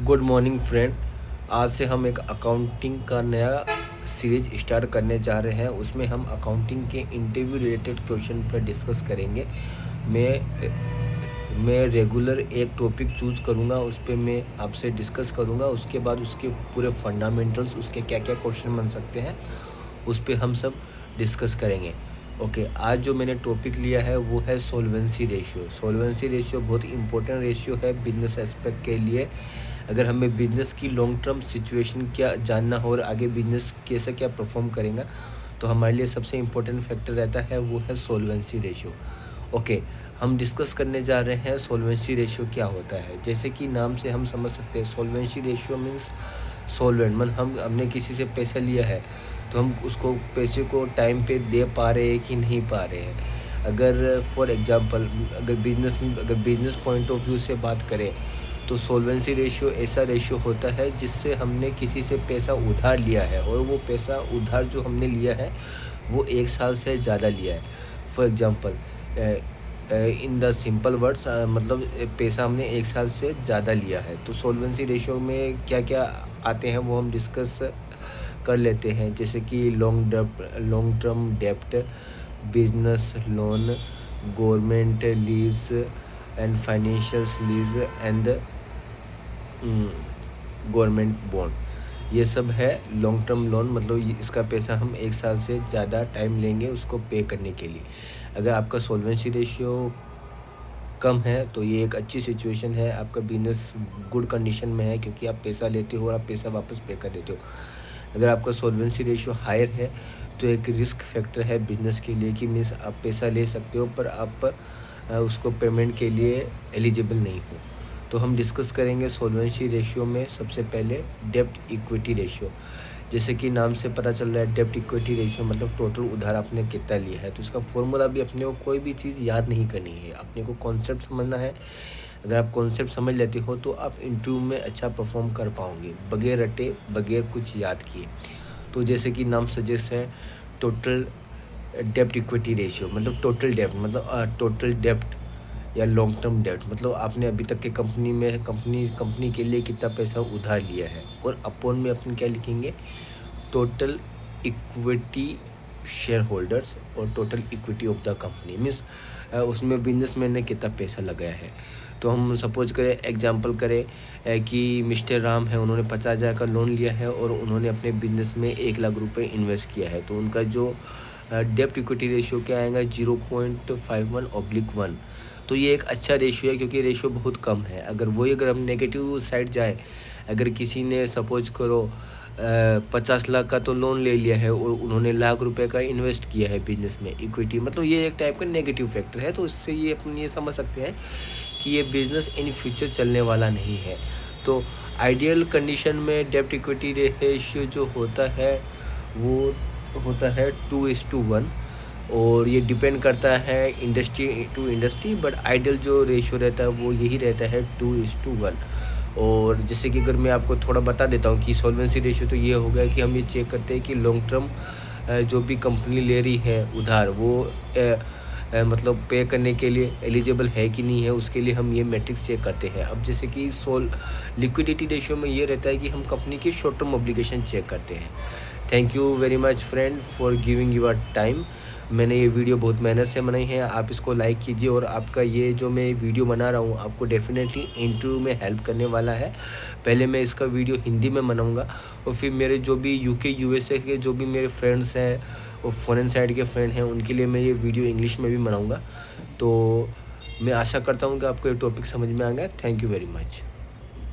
Good morning friend. आज से हम एक अकाउंटिंग का नया सीरीज स्टार्ट करने जा रहे हैं। उसमें हम अकाउंटिंग के इंटरव्यू रिलेटेड क्वेश्चन पर डिस्कस करेंगे। मैं रेगुलर एक टॉपिक चूज़ करूँगा, उस पे मैं आपसे डिस्कस करूँगा। उसके बाद उसके पूरे फंडामेंटल्स, उसके क्या क्या क्वेश्चन बन सकते हैं, उस पे हम सब डिस्कस करेंगे। ओके, आज जो मैंने टॉपिक लिया है वो है सॉल्वेंसी रेशियो। सॉल्वेंसी रेशियो बहुत इंपॉर्टेंट रेशियो है बिजनेस एस्पेक्ट के लिए। अगर हमें बिजनेस की लॉन्ग टर्म सिचुएशन क्या जानना हो और आगे बिजनेस कैसे क्या परफॉर्म करेगा, तो हमारे लिए सबसे इम्पोर्टेंट फैक्टर रहता है वो है सॉल्वेंसी रेशियो। ओके, हम डिस्कस करने जा रहे हैं सॉल्वेंसी रेशियो क्या होता है। जैसे कि नाम से हम समझ सकते हैं, सॉल्वेंसी रेशियो मीन्स सॉल्वेंट, मतलब हमने किसी से पैसा लिया है तो हम उसको पैसे को टाइम पे दे पा रहे हैं कि नहीं पा रहे हैं। अगर फॉर एग्जांपल अगर बिजनेस पॉइंट ऑफ व्यू से बात करें तो सॉल्वेंसी रेशियो ऐसा रेशियो होता है जिससे हमने किसी से पैसा उधार लिया है और वो पैसा उधार जो हमने लिया है वो 1 साल से ज़्यादा लिया है। For example in the simple words, मतलब पैसा हमने 1 साल से ज़्यादा लिया है। तो सॉल्वेंसी रेशियो में क्या क्या आते हैं वो हम डिस्कस कर लेते हैं। जैसे कि लॉन्ग टर्म डेप्ट, business loan, government lease and financial lease and government bond. ये सब है लॉन्ग टर्म लोन, मतलब इसका पैसा हम 1 साल से ज़्यादा टाइम लेंगे उसको पे करने के लिए। अगर आपका सॉल्वेंसी रेशियो कम है तो ये एक अच्छी सिचुएशन है, आपका बिजनेस गुड कंडीशन में है क्योंकि आप पैसा लेते हो और आप पैसा वापस पे कर देते हो। अगर आपका सॉल्वेंसी रेशियो हायर है तो एक रिस्क फैक्टर है बिजनेस के लिए कि मीन्स आप पैसा ले सकते हो पर आप उसको पेमेंट के लिए एलिजिबल नहीं हो। तो हम डिस्कस करेंगे सॉल्वेंसी रेशियो में सबसे पहले डेब्ट इक्विटी रेशियो। जैसे कि नाम से पता चल रहा है, डेब्ट इक्विटी रेशियो मतलब टोटल उधार आपने कितना लिया है। तो इसका फॉर्मूला भी अपने को कोई भी चीज़ याद नहीं करनी है, अपने को कॉन्सेप्ट समझना है। अगर आप कॉन्सेप्ट समझ लेते हो तो आप इंटरव्यू में अच्छा परफॉर्म कर पाओगे बगैर रटे, बगैर कुछ याद किए। तो जैसे कि नाम सजेस्ट है, टोटल डेब्ट इक्विटी रेशियो मतलब टोटल डेब्ट या लॉन्ग टर्म डेब्ट, मतलब आपने अभी तक के कंपनी के लिए कितना पैसा उधार लिया है। और अपोन में अपन क्या लिखेंगे, टोटल इक्विटी शेयर होल्डर्स और total equity of the company means उसमें बिजनेसमैन ने कितना पैसा लगाया है। तो हम सपोज करें, एग्जांपल करें कि मिस्टर राम है, उन्होंने 50,000 का लोन लिया है और उन्होंने अपने बिजनेस में 1 लाख रुपए इन्वेस्ट किया है। तो उनका जो डेब्ट इक्विटी रेशियो क्या आएगा, 0.51/1। तो ये एक अच्छा रेशियो है क्योंकि रेशियो बहुत कम है। अगर हम नेगेटिव साइड जाएँ, अगर किसी ने सपोज करो 50 लाख का तो लोन ले लिया है और उन्होंने लाख रुपए का इन्वेस्ट किया है बिजनेस में इक्विटी, मतलब ये एक टाइप का नेगेटिव फैक्टर है। तो इससे ये अपन ये समझ सकते हैं कि ये बिज़नेस इन फ्यूचर चलने वाला नहीं है। तो आइडियल कंडीशन में डेब्ट इक्विटी रेशियो जो होता है वो होता है 2:1, और ये डिपेंड करता है industry to industry, but ideal जो रेशियो रहता है वो यही रहता है 2:1। और जैसे कि अगर मैं आपको थोड़ा बता देता हूँ कि सॉल्वेंसी रेशियो तो ये हो गया कि हम ये चेक करते हैं कि लॉन्ग टर्म जो भी कंपनी ले रही है उधार वो मतलब पे करने के लिए एलिजिबल है कि नहीं है, उसके लिए हम ये मैट्रिक्स चेक करते हैं। अब जैसे कि लिक्विडिटी रेशियो में ये रहता है कि हम कंपनी की शॉर्ट टर्म ऑब्लिगेशन चेक करते हैं। Thank you very much friend for giving your time. मैंने ये वीडियो बहुत मेहनत से बनाई है, आप इसको लाइक कीजिए और आपका ये जो मैं वीडियो बना रहा हूँ आपको डेफिनेटली इंटरव्यू में हेल्प करने वाला है। पहले मैं इसका वीडियो हिंदी में बनाऊँगा और फिर मेरे जो भी यूके यूएसए के जो भी मेरे फ्रेंड्स हैं और फॉरेन साइड के फ्रेंड हैं उनके लिए मैं ये वीडियो इंग्लिश में भी बनाऊँगा। तो मैं आशा करता हूँ कि आपको ये टॉपिक समझ में आ गया। Thank you very much.